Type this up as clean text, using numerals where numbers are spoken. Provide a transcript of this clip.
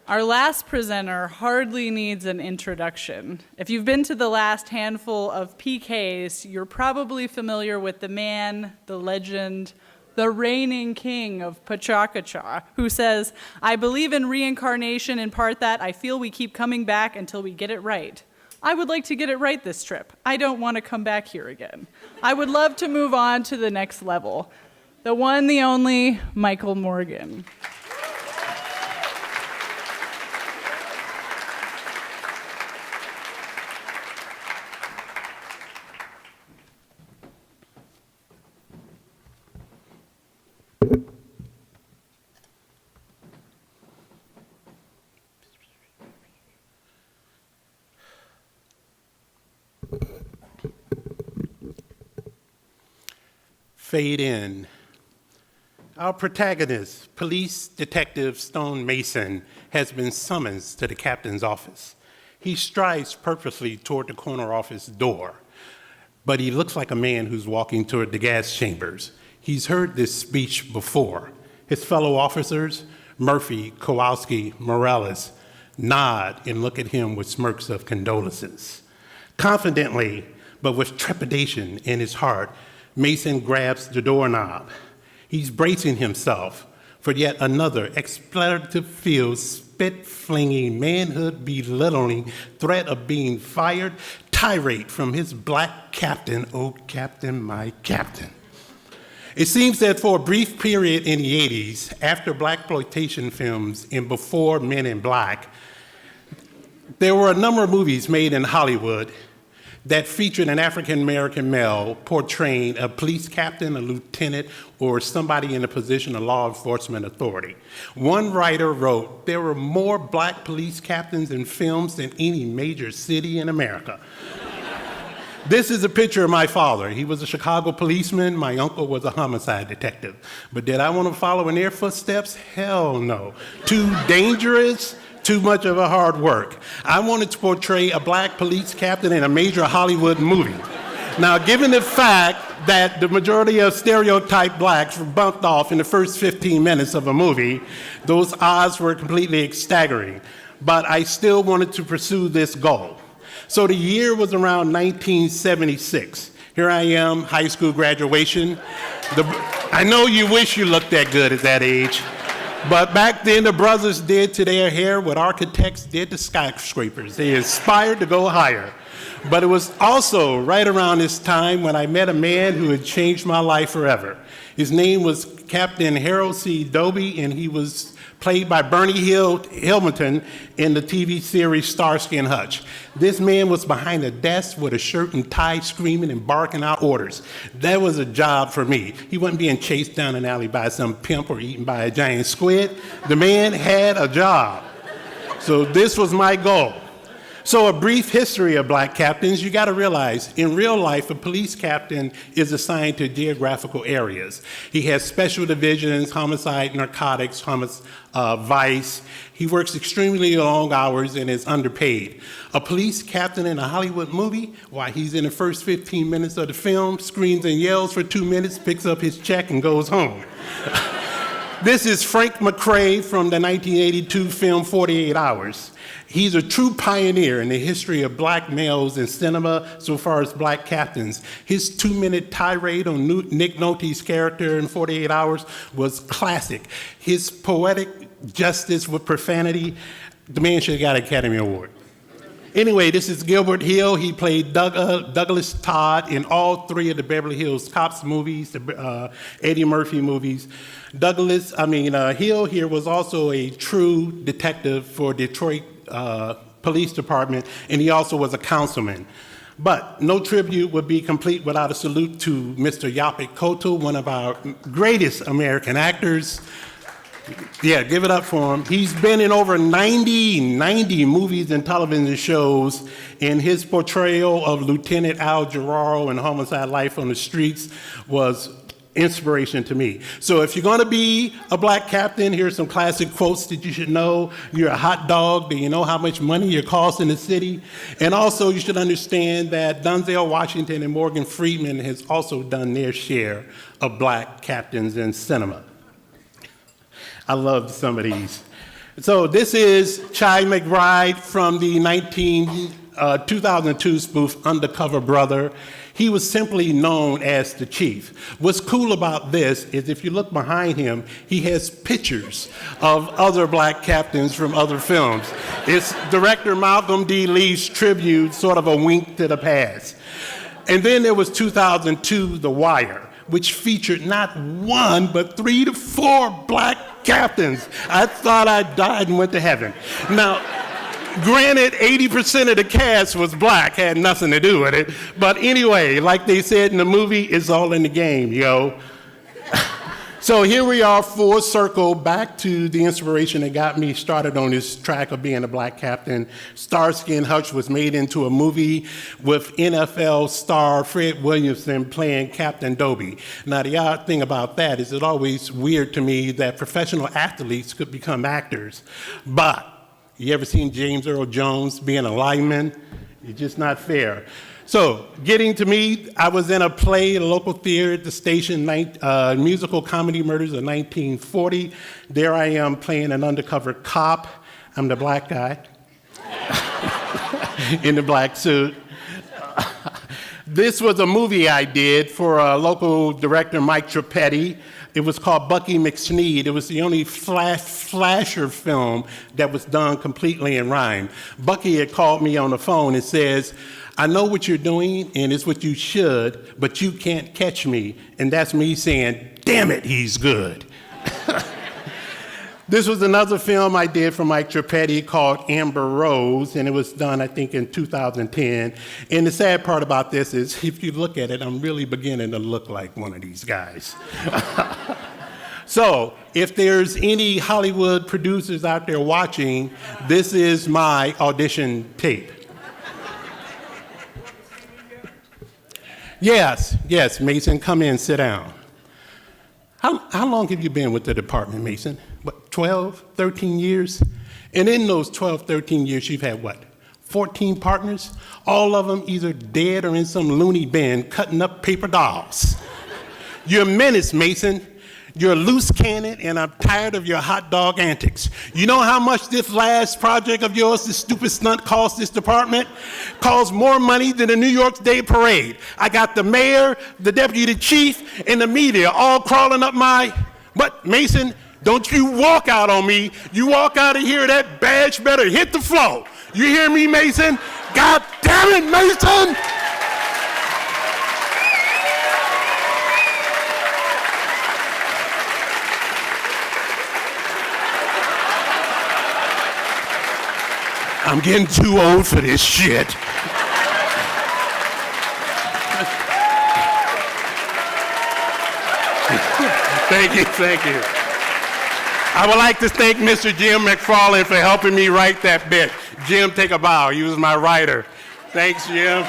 Our last presenter hardly needs an introduction. If you've been to the last handful of PKs, you're probably familiar with the man, the legend, the reigning king of Pachacacha, who says, "I believe in reincarnation in part that I feel we keep coming back until we get it right. I would like to get it right this trip. I don't want to come back here again. I would love to move on to the next level." The one, the only, Michael Morgan. Fade in. Our protagonist, police detective Stone Mason, has been summoned to the captain's office. He strides purposely toward the corner office door, but he looks like a man who's walking toward the gas chambers. He's heard this speech before. His fellow officers, Murphy, Kowalski, Morales, nod and look at him with smirks of condolences. Confidently, but with trepidation in his heart, Mason grabs the doorknob. He's bracing himself for yet another expletive-filled, spit-flinging, manhood-belittling threat of being fired tirade from his black captain, "Oh, Captain, my Captain." It seems that for a brief period in the 80s, after blaxploitation films and before Men in Black, there were a number of movies made in Hollywood that featured an African-American male portraying a police captain, a lieutenant, or somebody in a position of law enforcement authority. One writer wrote, "There were more black police captains in films than any major city in America." This is a picture of my father. He was a Chicago policeman. My uncle was a homicide detective. But did I want to follow in their footsteps? Hell no. Too dangerous, too much of a hard work. I wanted to portray a black police captain in a major Hollywood movie. Now, given the fact that the majority of stereotyped blacks were bumped off in the first 15 minutes of a movie, those odds were completely staggering. But I still wanted to pursue this goal. So the year was around 1976. Here I am, high school graduation. I know you wish you looked that good at that age. But back then, the brothers did to their hair what architects did to skyscrapers. They aspired to go higher. But it was also right around this time when I met a man who had changed my life forever. His name was Captain Harold C. Doby, and he was played by Bernie Hilton in the TV series Starsky and Hutch. This man was behind a desk with a shirt and tie, screaming and barking out orders. That was a job for me. He wasn't being chased down an alley by some pimp or eaten by a giant squid. The man had a job. So this was my goal. So a brief history of black captains. You got to realize, in real life, a police captain is assigned to geographical areas. He has special divisions, homicide, narcotics, vice. He works extremely long hours and is underpaid. A police captain in a Hollywood movie, why, he's in the first 15 minutes of the film, screams and yells for 2 minutes, picks up his check and goes home. This is Frank McRae from the 1982 film 48 Hours. He's a true pioneer in the history of black males in cinema so far as black captains. His 2-minute tirade on Nick Nolte's character in 48 Hours was classic. His poetic justice with profanity, the man should have got an Academy Award. Anyway, this is Gilbert Hill. He played Douglas Todd in all 3 of the Beverly Hills Cops movies, the Eddie Murphy movies. Hill here was also a true detective for Detroit Police Department, and he also was a councilman. But no tribute would be complete without a salute to Mr. Yaphet Kotto, one of our greatest American actors. Yeah, give it up for him. He's been in over 90 movies and television shows, and his portrayal of Lieutenant Al Gerraro in Homicide: Life on the Streets was inspiration to me. So if you're going to be a black captain, here's some classic quotes that you should know. You're a hot dog. Do you know how much money you cost in the city? And also you should understand that Denzel Washington and Morgan Freeman has also done their share of black captains in cinema. I love some of these. So this is Chi McBride from the 2002 spoof Undercover Brother. He was simply known as the Chief. What's cool about this is if you look behind him, he has pictures of other black captains from other films. It's director Malcolm D. Lee's tribute, sort of a wink to the past. And then there was 2002, The Wire, which featured not one, but 3 to 4 black captains. I thought I died and went to heaven. Now, granted, 80% of the cast was black, had nothing to do with it. But anyway, like they said in the movie, it's all in the game, yo. So here we are, full circle, back to the inspiration that got me started on this track of being a black captain. Starsky and Hutch was made into a movie with NFL star Fred Williamson playing Captain Dobie. Now, the odd thing about that is it's always weird to me that professional athletes could become actors. But you ever seen James Earl Jones being a lineman? It's just not fair. So, getting to me, I was in a play at a local theater at the station, musical comedy Murders of 1940. There I am playing an undercover cop. I'm the black guy in the black suit. This was a movie I did for a local director, Mike Trappetti. It was called Bucky McSneed. It was the only slasher film that was done completely in rhyme. Bucky had called me on the phone and says, I know what you're doing, and it's what you should, but you can't catch me. And that's me saying, damn it, he's good. This was another film I did for Mike Trappetti called Amber Rose, and it was done, I think, in 2010. And the sad part about this is, if you look at it, I'm really beginning to look like one of these guys. So, if there's any Hollywood producers out there watching, this is my audition tape. Yes, Mason, come in, sit down. How long have you been with the department, Mason? What, 12, 13 years? And in those 12, 13 years, you've had what, 14 partners? All of them either dead or in some loony bin cutting up paper dolls. You're a menace, Mason. You're a loose cannon, and I'm tired of your hot dog antics. You know how much this last project of yours, this stupid stunt, cost this department? Cost more money than the New York Day Parade. I got the mayor, the deputy chief, and the media all crawling up my... But, Mason, don't you walk out on me. You walk out of here, that badge better hit the floor. You hear me, Mason? God damn it, Mason! I'm getting too old for this shit. Thank you. I would like to thank Mr. Jim McFarland for helping me write that bit. Jim, take a bow. He was my writer. Thanks, Jim.